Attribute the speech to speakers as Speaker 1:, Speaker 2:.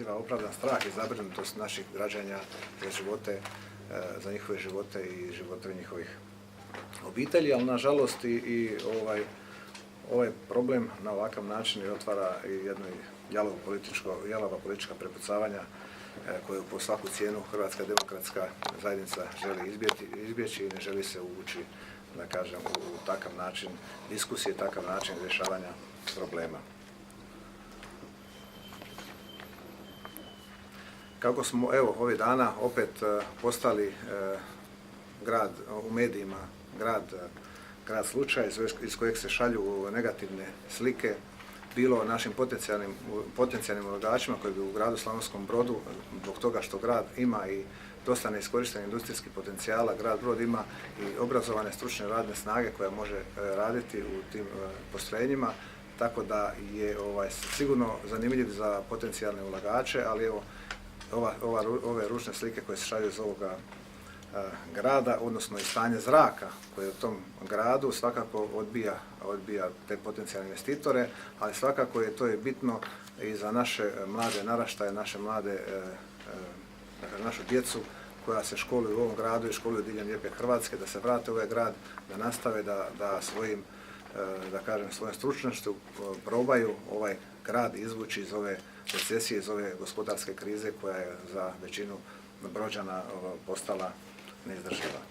Speaker 1: izaziva opravdan strah i zabrinutost naših građana za živote, za njihove živote i živote njihovih obitelji, ali nažalost ovaj problem na ovakav način otvara i jedno jalova politička prepucavanja koju po svaku cijenu Hrvatska demokratska zajednica želi izbjeći i ne želi se uvući, da kažem, u takav način diskusije, takav način rješavanja problema. Kako smo ovih dana opet postali grad u medijima, grad slučaj iz kojeg se šalju negativne slike, bilo našim potencijalnim ulagačima koji bi u gradu Slavonskom Brodu, zbog toga što grad ima i dosta neiskorištenih industrijskih potencijala, grad Brod ima i obrazovane stručne radne snage koja može raditi u tim postrojenjima, tako da je sigurno zanimljiv za potencijalne ulagače, ali evo, ove ružne slike koje se šalju iz ovoga grada, odnosno i stanje zraka koje u tom gradu svakako odbija te potencijalne investitore, ali svakako je to bitno i za naše mlade naraštaje, našu djecu koja se školuju u ovom gradu i školuju diljem Lijepe Hrvatske, da se vrate u ovaj grad, da nastave da svojom stručnošću probaju ovaj grad izvući iz ove recesije, iz ove gospodarske krize koja je za većinu Brođana postala neizdrživa.